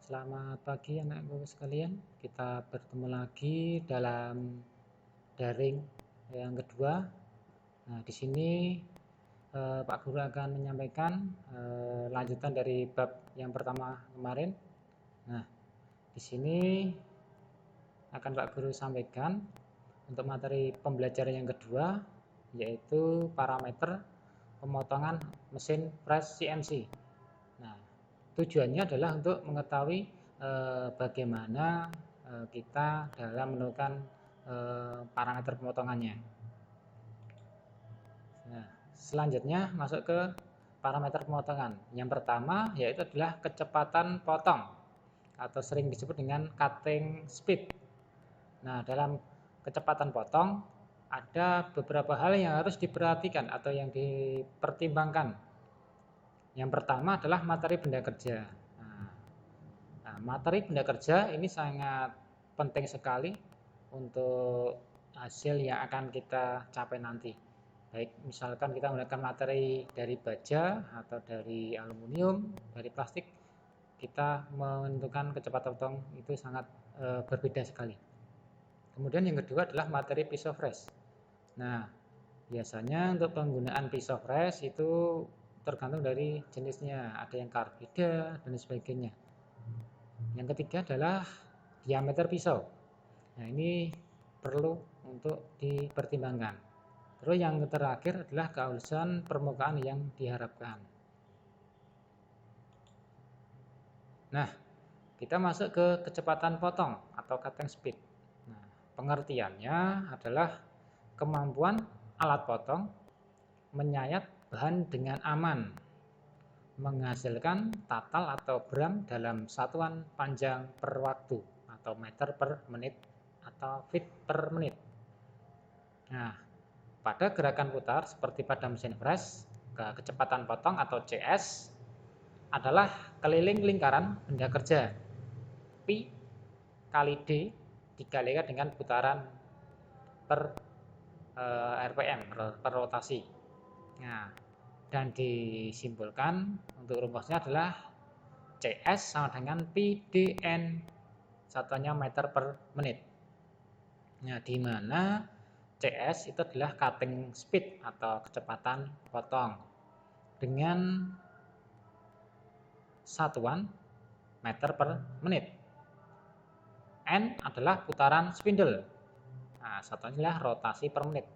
Selamat pagi anakku sekalian. Kita bertemu lagi dalam daring yang kedua. Nah, di sini Pak Guru akan menyampaikan lanjutan dari bab yang pertama kemarin. Nah, di sini akan Pak Guru sampaikan untuk materi pembelajaran yang kedua, yaitu parameter pemotongan mesin press CNC. Nah, tujuannya adalah untuk mengetahui bagaimana kita dalam menentukan parameter pemotongannya. Nah, selanjutnya masuk ke parameter pemotongan. Yang pertama yaitu adalah kecepatan potong atau sering disebut dengan cutting speed. Nah, dalam kecepatan potong ada beberapa hal yang harus diperhatikan atau yang dipertimbangkan. Yang pertama adalah materi benda kerja. Nah, materi benda kerja ini sangat penting sekali untuk hasil yang akan kita capai nanti. Baik, misalkan kita menggunakan materi dari baja atau dari aluminium, dari plastik, kita menentukan kecepatan potong itu sangat berbeda sekali. Kemudian yang kedua adalah materi piece of fresh. Nah, biasanya untuk penggunaan piece of fresh itu tergantung dari jenisnya, ada yang karbida dan sebagainya. Yang ketiga adalah diameter pisau. Nah, ini perlu untuk dipertimbangkan. Terus yang terakhir adalah kehalusan permukaan yang diharapkan. Nah, kita masuk ke kecepatan potong atau cutting speed. Nah, pengertiannya adalah kemampuan alat potong menyayat bahan dengan aman, menghasilkan tatal atau bram dalam satuan panjang per waktu atau meter per menit atau feet per menit. Nah, pada gerakan putar seperti pada mesin press, kecepatan potong atau CS adalah keliling lingkaran benda kerja Pi kali D dikalikan dengan putaran per RPM per rotasi. Nah, dan disimpulkan untuk rumusnya adalah CS sama dengan PDN, satuannya meter per menit. Nah, di mana CS itu adalah cutting speed atau kecepatan potong dengan satuan meter per menit. N adalah putaran spindle. Nah, satuannya adalah rotasi per menit.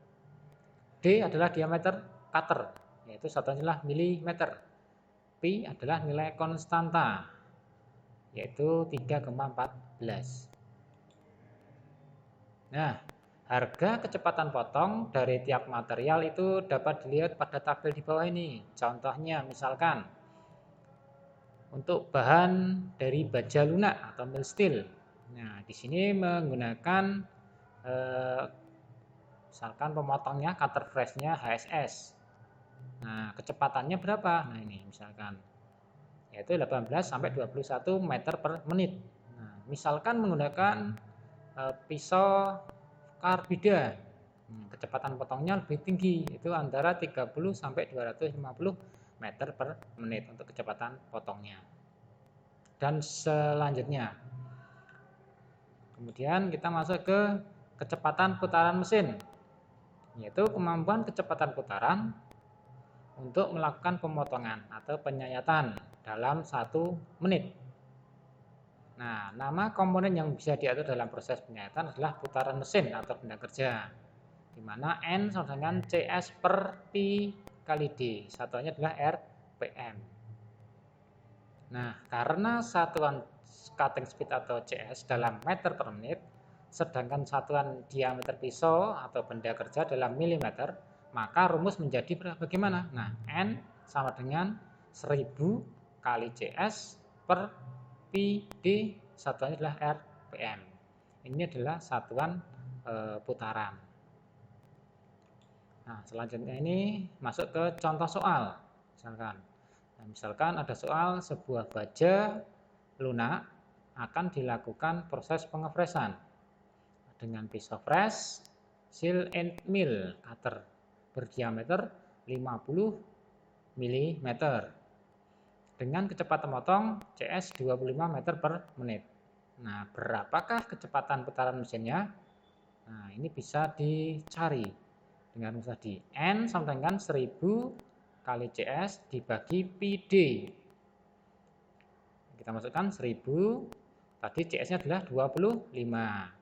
D adalah diameter cutter, yaitu satuannya adalah milimeter. Pi adalah nilai konstanta, yaitu 3,14. Nah, harga kecepatan potong dari tiap material itu dapat dilihat pada tabel di bawah ini. Contohnya misalkan untuk bahan dari baja lunak atau mill steel. Nah, di sini menggunakan misalkan pemotongnya cutter freshnya HSS. Nah, kecepatannya berapa? Nah, ini misalkan yaitu 18 sampai 21 meter per menit. Nah, misalkan menggunakan pisau karbida, kecepatan potongnya lebih tinggi, itu antara 30 sampai 250 meter per menit untuk kecepatan potongnya. Dan selanjutnya, kemudian kita masuk ke kecepatan putaran mesin, yaitu kemampuan kecepatan putaran untuk melakukan pemotongan atau penyayatan dalam 1 menit. Nah, nama komponen yang bisa diatur dalam proses penyayatan adalah putaran mesin atau benda kerja, di mana N sama dengan CS per Pi kali D, satuannya adalah RPM. Nah, karena satuan cutting speed atau CS dalam meter per menit, sedangkan satuan diameter pisau atau benda kerja dalam milimeter, maka rumus menjadi bagaimana? Nah, N sama dengan 1000 kali CS per Pi D, satuannya adalah RPM. Ini adalah satuan putaran. Nah, selanjutnya ini masuk ke contoh soal. Misalkan ada soal sebuah baja lunak akan dilakukan proses pengefresan dengan pisau fresh, seal and mill cutter berdiameter 50 mm. dengan kecepatan potong CS 25 meter per menit. Nah, berapakah kecepatan putaran mesinnya? Nah, ini bisa dicari dengan rumus tadi. N sama dengan 1000 kali CS dibagi PD. Kita masukkan 1000, tadi CS-nya adalah 25.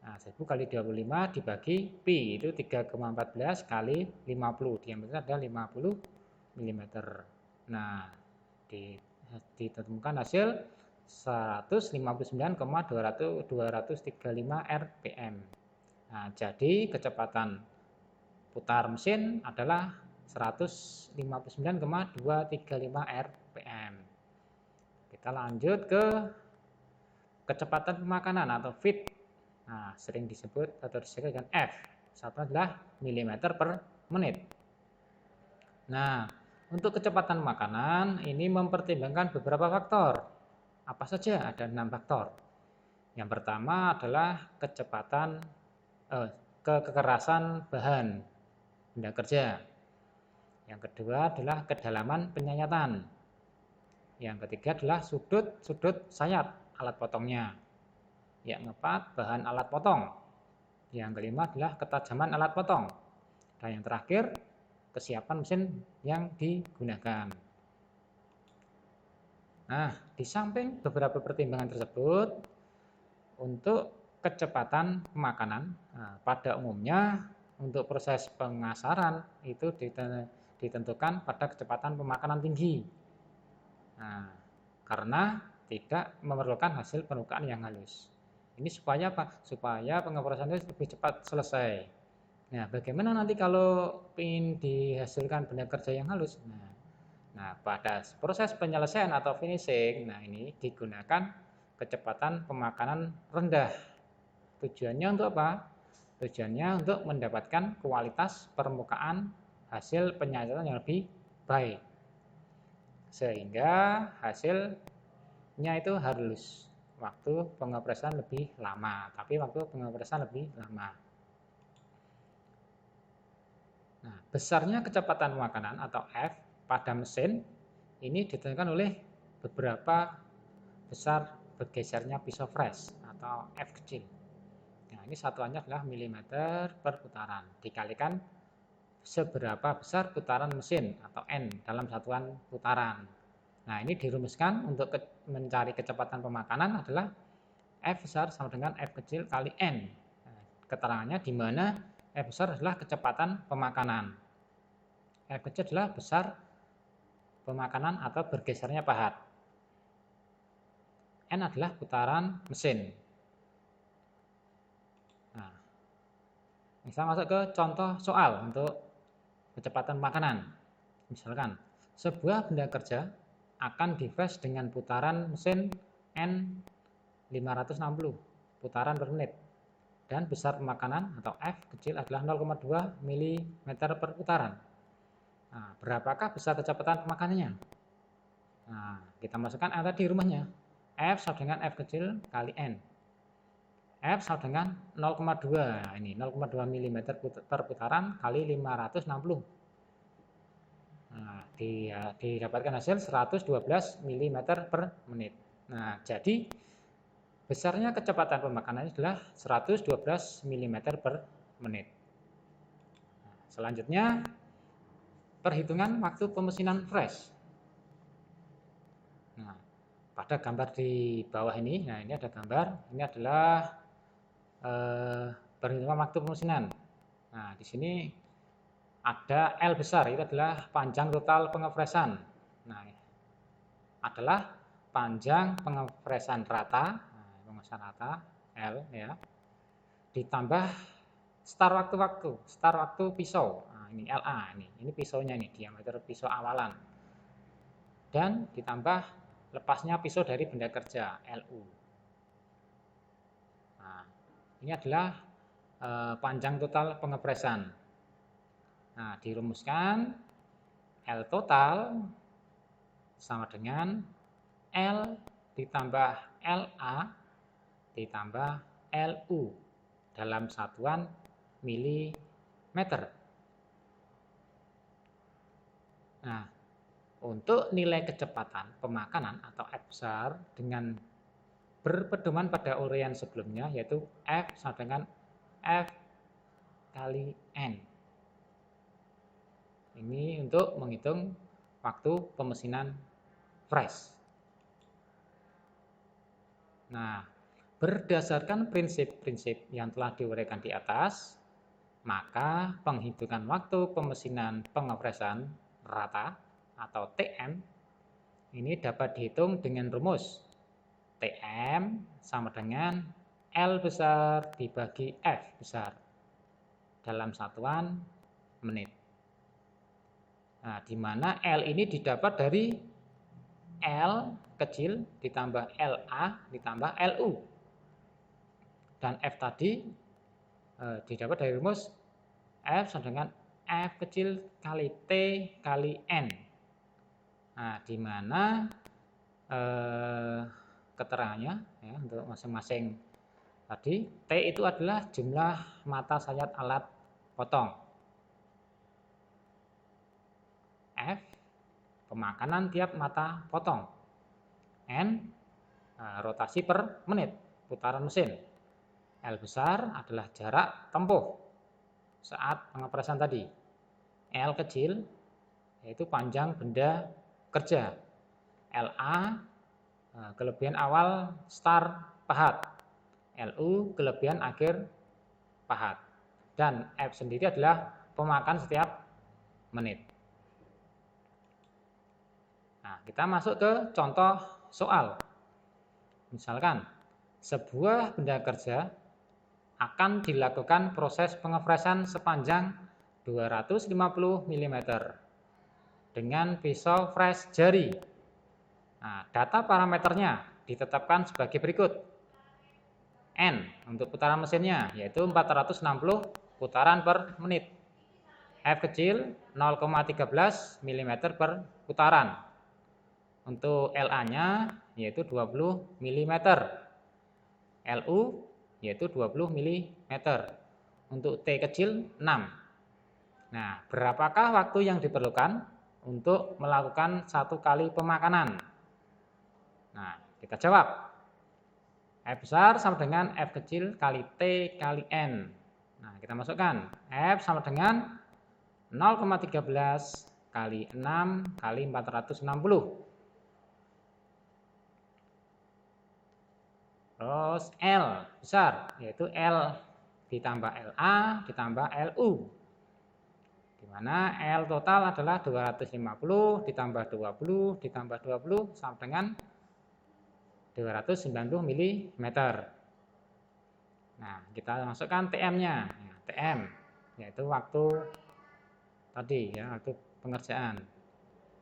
Nah, 1000 kali 25 dibagi Pi, itu 3,14 kali 50. Diameternya adalah 50 mm. Nah, ditemukan hasil 159,235 rpm. Nah, jadi kecepatan putar mesin adalah 159,235 rpm. Kita lanjut ke kecepatan pemakanan atau feed. Nah, sering disebut atau disebut dengan F. Satu adalah milimeter per menit. Nah, untuk kecepatan makanan ini mempertimbangkan beberapa faktor. Apa saja? Ada 6 faktor. Yang pertama adalah kecepatan kekerasan bahan benda kerja. Yang kedua adalah kedalaman penyayatan. Yang ketiga adalah sudut sayat alat potongnya. Yang keempat, bahan alat potong. Yang kelima adalah ketajaman alat potong. Dan yang terakhir, kesiapan mesin yang digunakan. Nah, di samping beberapa pertimbangan tersebut, untuk kecepatan pemakanan, pada umumnya untuk proses pengasaran itu ditentukan pada kecepatan pemakanan tinggi. Nah, karena tidak memerlukan hasil penukaan yang halus. Ini supaya apa? Supaya pengoperasian itu lebih cepat selesai. Nah, bagaimana nanti kalau ingin dihasilkan benda kerja yang halus? Nah, pada proses penyelesaian atau finishing, nah ini digunakan kecepatan pemakanan rendah. Tujuannya untuk apa? Tujuannya untuk mendapatkan kualitas permukaan hasil penyayatan yang lebih baik. Sehingga hasilnya itu halus. Waktu pengoperasian lebih lama, tapi waktu pengoperasian lebih lama. Nah, besarnya kecepatan pemakanan atau F pada mesin ini ditentukan oleh beberapa besar bergesernya pisau fresh atau F kecil. Nah, ini satuannya adalah milimeter per putaran dikalikan seberapa besar putaran mesin atau N dalam satuan putaran. Nah, ini dirumuskan untuk mencari kecepatan pemakanan adalah F besar sama dengan F kecil kali N. Nah, keterangannya di mana F besar adalah kecepatan pemakanan. F kecil adalah besar pemakanan atau bergesernya pahat. N adalah putaran mesin. Nah, kita masuk ke contoh soal untuk kecepatan pemakanan. Misalkan, sebuah benda kerja akan di-flash dengan putaran mesin N 560 putaran per menit dan besar pemakanan atau F kecil adalah 0,2 mm per putaran. Nah, berapakah besar kecepatan pemakanannya? Nah, kita masukkan tadi rumahnya. F sama dengan F kecil kali N. F sama dengan 0,2. Ini 0,2 mm per putaran kali 560. Nah, didapatkan hasil 112 mm per menit. Nah, jadi besarnya kecepatan pemakanan adalah 112 mm per menit. Nah, selanjutnya, perhitungan waktu pemesinan fresh. Nah, pada gambar di bawah ini, nah ini ada gambar, ini adalah perhitungan waktu pemesinan. Nah, di sini ada L besar, itu adalah panjang total pengepresan. Nah, adalah panjang pengepresan rata, pengepresan rata L ya, ditambah start waktu pisau. Nah, ini LA ini pisaunya nih, diameter pisau awalan. Dan ditambah lepasnya pisau dari benda kerja LU. Nah, ini adalah panjang total pengepresan. Nah, dirumuskan L total sama dengan L ditambah LA ditambah LU dalam satuan milimeter. Nah, Untuk nilai kecepatan pemakanan atau F besar dengan berpedoman pada uraian sebelumnya, yaitu F sama dengan F kali N. Ini untuk menghitung waktu pemesinan fresh. Nah, berdasarkan prinsip-prinsip yang telah diuraikan di atas, maka penghitungan waktu pemesinan pengepresan rata atau TM ini dapat dihitung dengan rumus TM sama dengan L besar dibagi F besar dalam satuan menit. Nah, di mana L ini didapat dari L kecil ditambah LA ditambah LU. Dan F tadi didapat dari rumus F sama dengan F kecil kali T kali N. Nah, di mana keterangannya ya, untuk masing-masing tadi T itu adalah jumlah mata sayat alat potong. F pemakanan tiap mata potong. N rotasi per menit putaran mesin. L besar adalah jarak tempuh saat pengepresan tadi. L kecil yaitu panjang benda kerja. LA kelebihan awal start pahat. LU kelebihan akhir pahat. Dan F sendiri adalah pemakan setiap menit. Nah, kita masuk ke contoh soal. Misalkan sebuah benda kerja akan dilakukan proses pengepresan sepanjang 250 mm dengan pisau fresh jari. Nah, data parameternya ditetapkan sebagai berikut. N untuk putaran mesinnya yaitu 460 putaran per menit. F kecil 0,13 mm per putaran. Untuk LA-nya yaitu 20 mm. LU yaitu 20 mm. Untuk T kecil 6. Nah, berapakah waktu yang diperlukan untuk melakukan satu kali pemakanan? Nah, kita jawab. F besar sama dengan F kecil kali T kali N. Nah, kita masukkan. F sama dengan 0,13 kali 6 kali 460. Terus L besar, yaitu L ditambah LA ditambah LU. Di mana L total adalah 250 ditambah 20 ditambah 20 sama dengan 290 mm. Nah, kita masukkan TM-nya. Ya, TM yaitu waktu tadi ya, waktu pengerjaan.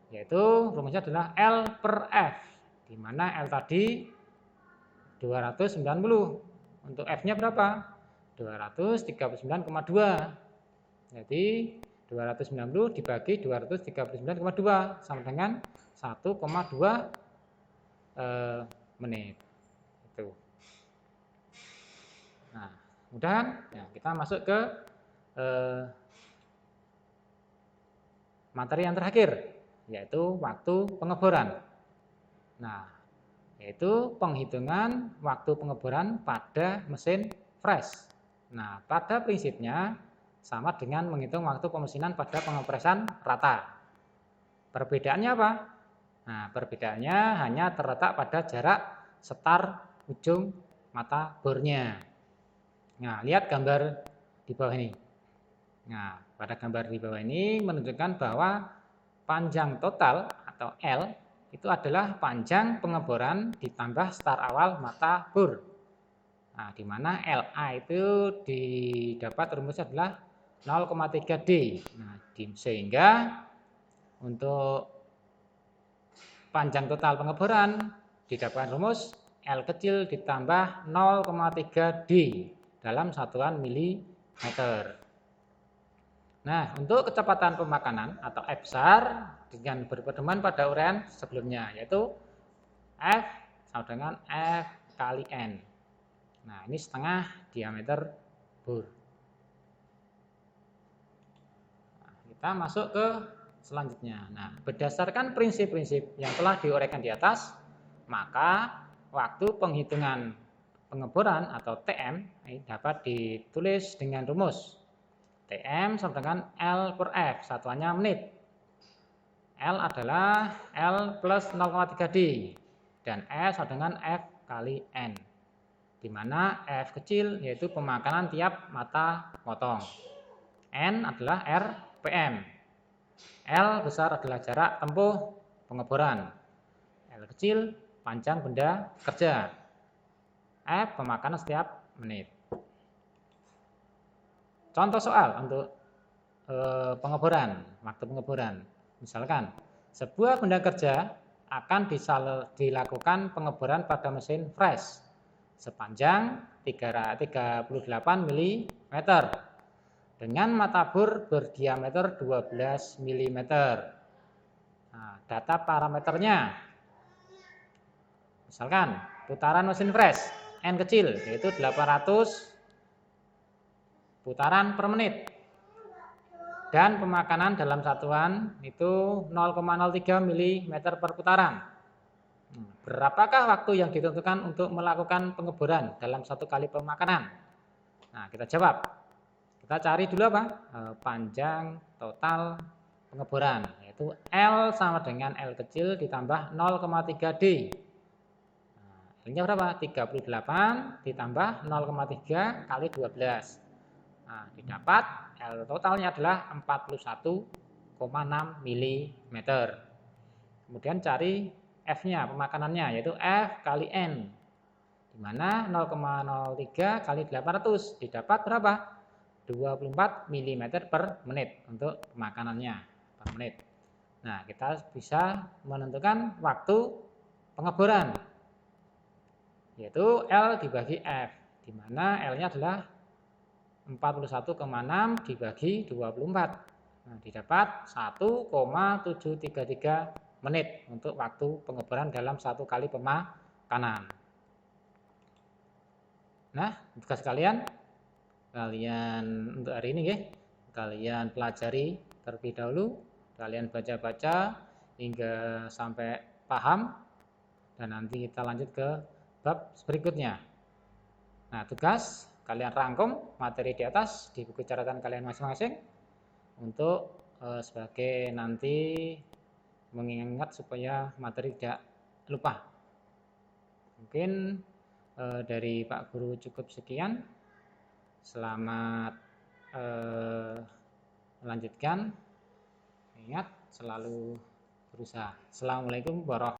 Yaitu rumusnya adalah L per F. Di mana L tadi 290. Untuk F-nya berapa? 239,2. Jadi 290 dibagi 239,2 sama dengan 1,2 menit. Itu. Nah, kemudian ya, kita masuk ke materi yang terakhir, yaitu waktu pengeboran. Nah, yaitu penghitungan waktu pengeboran pada mesin fresh. Nah, pada prinsipnya sama dengan menghitung waktu pemesinan pada pengepresan rata. Perbedaannya apa? Nah, perbedaannya hanya terletak pada jarak start ujung mata bornya. Nah, lihat gambar di bawah ini. Nah, pada gambar di bawah ini menunjukkan bahwa panjang total atau L itu adalah panjang pengeboran ditambah start awal mata bor. Nah, di mana LA itu didapat rumusnya adalah 0,3 D. Nah, sehingga untuk panjang total pengeboran didapat rumus L kecil ditambah 0,3 D dalam satuan milimeter. Nah, untuk kecepatan pemakanan atau F besar dengan berpedoman pada uraian sebelumnya, yaitu F sama dengan F kali N. Nah, ini setengah diameter bor. Nah, kita masuk ke selanjutnya. Nah, berdasarkan prinsip-prinsip yang telah diuraikan di atas, maka waktu penghitungan pengeboran atau TM dapat ditulis dengan rumus TM sama dengan L per F, satuannya menit. L adalah L plus 0,3D dan F sama dengan F kali N, di mana F kecil yaitu pemakanan tiap mata potong, N adalah RPM, L besar adalah jarak tempuh pengeboran, L kecil panjang benda kerja, F pemakanan setiap menit. Contoh soal untuk pengeboran, waktu pengeboran. Misalkan, sebuah benda kerja akan dilakukan pengeboran pada mesin fresh sepanjang 38 mm dengan mata bor berdiameter 12 mm. Nah, data parameternya. Misalkan, putaran mesin fresh N kecil yaitu 800 putaran per menit. Dan pemakanan dalam satuan itu 0,03 mm per putaran. Berapakah waktu yang ditentukan untuk melakukan pengeboran dalam satu kali pemakanan? Nah, kita jawab. Kita cari dulu apa? Panjang total pengeboran, yaitu L sama dengan L kecil ditambah 0,3D. L-nya berapa? 38 ditambah 0,3 kali 12. Nah, didapat L totalnya adalah 41,6 mm. Kemudian cari F-nya, pemakanannya, yaitu F kali N, di mana 0,03 kali 800 didapat berapa? 24 mm per menit untuk pemakanannya per menit. Nah, kita bisa menentukan waktu pengeboran, yaitu L dibagi F, di mana L-nya adalah 41,6 dibagi 24. Nah, didapat 1,733 menit untuk waktu pengeboran dalam satu kali pemakanan. Nah, tugas kalian untuk hari ini ya, kalian pelajari terlebih dahulu, kalian baca-baca hingga sampai paham, dan nanti kita lanjut ke bab berikutnya. Nah, tugas kalian rangkum materi di atas di buku catatan kalian masing-masing untuk sebagai nanti mengingat supaya materi tidak lupa. Mungkin dari Pak Guru cukup sekian. Selamat melanjutkan. Ingat selalu berusaha. Assalamualaikum warahmatullahi wabarakatuh.